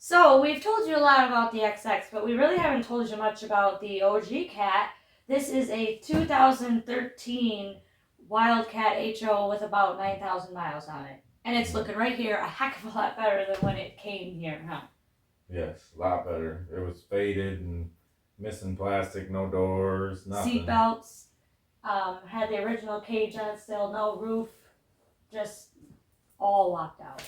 So we've told you a lot about the XX, but we really haven't told you much about the OG Cat. This is a 2013 Wildcat HO with about 9,000 miles on it. And it's looking right here a heck of a lot better than when it came here, huh? Yes, a lot better. It was faded and missing plastic, no doors, nothing. Seat belts, had the original cage on it still, no roof, just all locked out.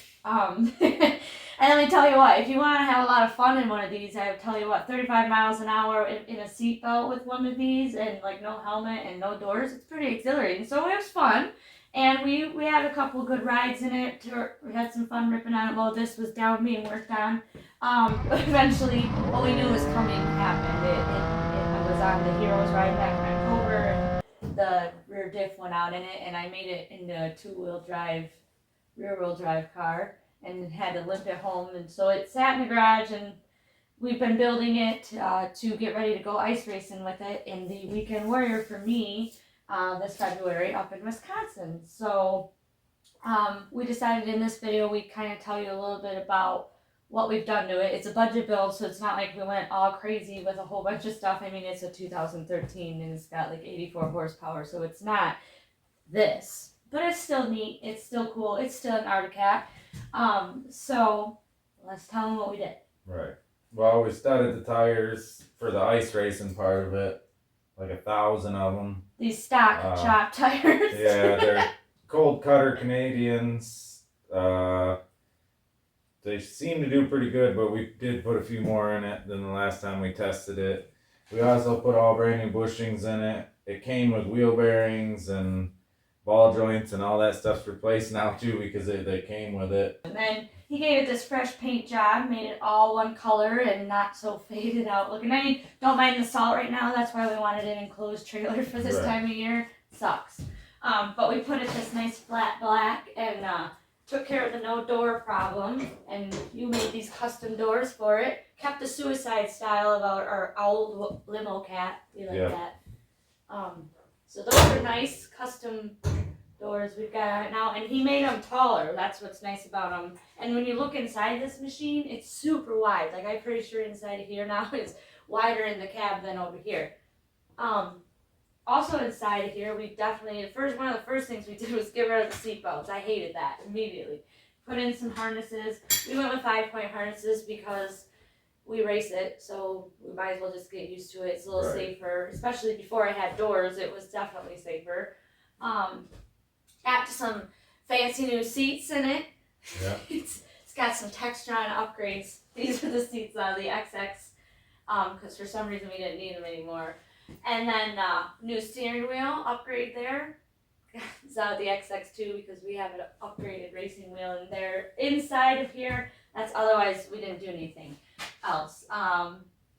And let me tell you what, if you want to have a lot of fun in one of these, I would tell you what, 35 miles an hour in a seatbelt with one of these and like no helmet and no doors, it's pretty exhilarating. So it was fun. And we had a couple good rides in it. We had some fun ripping on it while this was down being worked on. But eventually, what we knew was coming happened. It was on the Heroes ride back in October, and the rear diff went out in it, and I made it into a rear-wheel drive car, and had to limp it home. And so it sat in the garage, and we've been building it to get ready to go ice racing with it in the Weekend Warrior for me this February up in Wisconsin. So we decided in this video we kind of tell you a little bit about what we've done to it. It's a budget build, so it's not like we went all crazy with a whole bunch of stuff. I mean, it's a 2013 and it's got like 84 horsepower, so it's not this. But it's still neat, it's still cool, it's still an Arctic Cat. So let's tell them what we did. Right. Well, we studded the tires for the ice racing part of it, like 1,000 of them. These stock chop tires. Yeah, they're cold cutter Canadians. They seem to do pretty good, but we did put a few more in it than the last time we tested it. We also put all brand new bushings in it. It came with wheel bearings and ball joints and all that stuff's replaced now too because they came with it. And then he gave it this fresh paint job, made it all one color and not so faded out looking. I mean, don't mind the salt right now. That's why we wanted an enclosed trailer for this time of year. Sucks. But we put it this nice flat black and took care of the no door problem. And you made these custom doors for it. Kept the suicide style of our old limo cat. We like that. So those are nice custom doors we've got now, and he made them taller. That's what's nice about them. And when you look inside this machine, it's super wide. Like I'm pretty sure inside of here now is wider in the cab than over here. Also inside of here, we definitely one of the first things we did was get rid of the seat belts. I hated that immediately. Put in some harnesses. We went with 5-point harnesses because we race it, so we might as well just get used to it. It's a little safer, especially before I had doors. It was definitely safer. Add some fancy new seats in it. Yeah. It's got some Textron upgrades. These are the seats out of the XX, because for some reason we didn't need them anymore. And then new steering wheel upgrade there. It's out of the XX2 because we have an upgraded racing wheel in there. Inside of here, otherwise we didn't do anything else.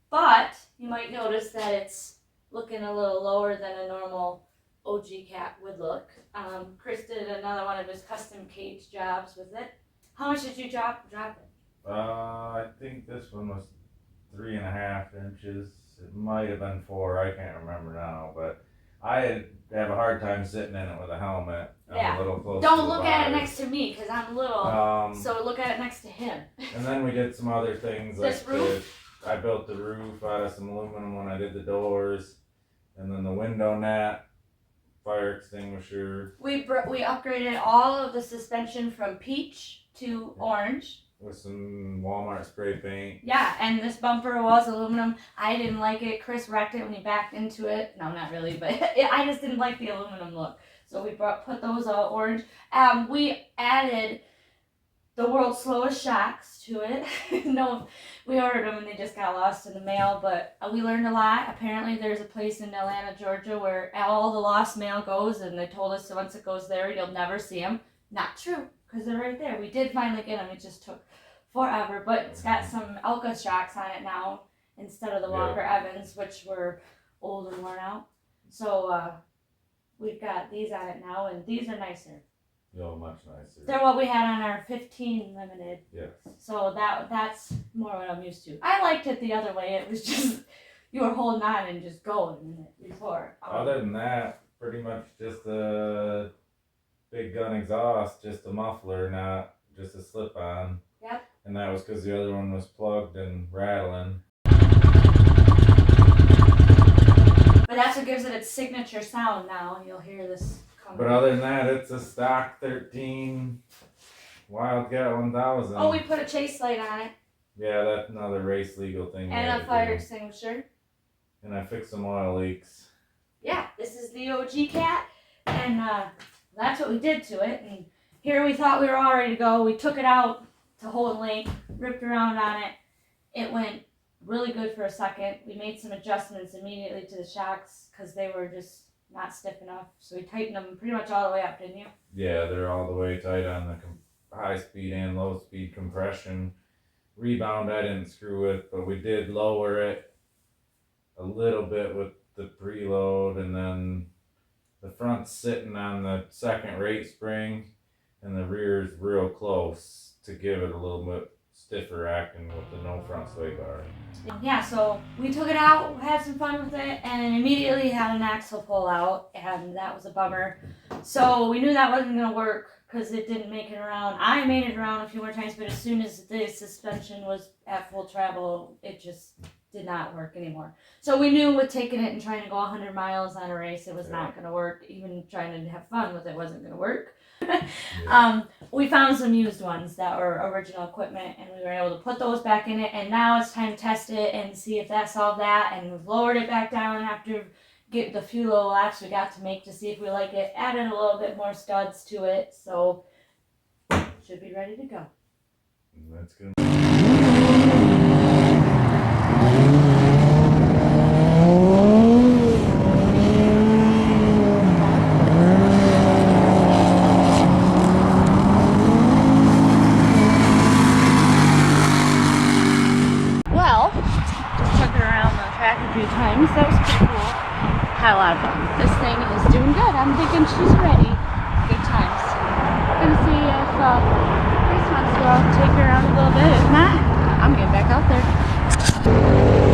But you might notice that it's looking a little lower than a normal OG Cat would look. Chris did another one of his custom cage jobs with it. How much did you drop it? I think this one was 3.5 inches. It might have been 4. I can't remember now, but I have a hard time sitting in it with a helmet. I'm a little close. Don't look at it next to me because I'm little. So look at it next to him. And then we did some other things this like roof. I built the roof out of some aluminum when I did the doors, and then the window mat, fire extinguisher. We upgraded all of the suspension from peach to orange. With some Walmart spray paint. Yeah, and this bumper was aluminum. I didn't like it. Chris wrecked it when he backed into it. No, not really, but I just didn't like the aluminum look. So we put those all orange. We added the world's slowest shocks to it. No, we ordered them and they just got lost in the mail, but we learned a lot. Apparently there's a place in Atlanta, Georgia where all the lost mail goes, and they told us once it goes there, you'll never see them. Not true, because they're right there. We did finally get them. It just took forever, but it's got some Elka shocks on it now instead of the Walker Evans, which were old and worn out. So we've got these on it now, and these are nicer. Oh, much nicer. They're what we had on our 15 Limited. Yes. So that's more what I'm used to. I liked it the other way. It was just you were holding on and just going before. Other than that, pretty much just a big gun exhaust, just a muffler, not just a slip-on. Yep. and that was because the other one was plugged and rattling. But that's what gives it its signature sound now. You'll hear this coming. But other than that, it's a stock 13 Wildcat 1000. Oh, we put a chase light on it. Yeah, that's another race legal thing. And a fire extinguisher. And I fixed some oil leaks. Yeah, this is the OG Cat, and that's what we did to it. And here we thought we were all ready to go. We took it out to Holden Lake, ripped around on it. It went really good for a second. We made some adjustments immediately to the shocks because they were just not stiff enough. So we tightened them pretty much all the way up, didn't you? Yeah, they're all the way tight on the high speed and low speed compression. Rebound I didn't screw with, but we did lower it a little bit with the preload, and then the front's sitting on the second rate spring and the rear's real close to give it a little bit stiffer acting with the no front sway bar. Yeah, so we took it out, had some fun with it, and immediately had an axle pull out, and that was a bummer. So we knew that wasn't going to work because it didn't make it around. I made it around a few more times, but as soon as the suspension was at full travel, it just did not work anymore. So we knew with taking it and trying to go 100 miles on a race, it was not going to work. Even trying to have fun with it wasn't going to work. We found some used ones that were original equipment, and we were able to put those back in it, and now it's time to test it and see if that solved that. And we've lowered it back down after get the few little laps we got to make to see if we like it. Added a little bit more studs to it, so should be ready to go. That's good. Times. That was pretty cool. Had a lot of fun. This thing is doing good. I'm thinking she's ready. Good times. Gonna see if Grace wants to go out and take her around a little bit. If not, I'm getting back out there.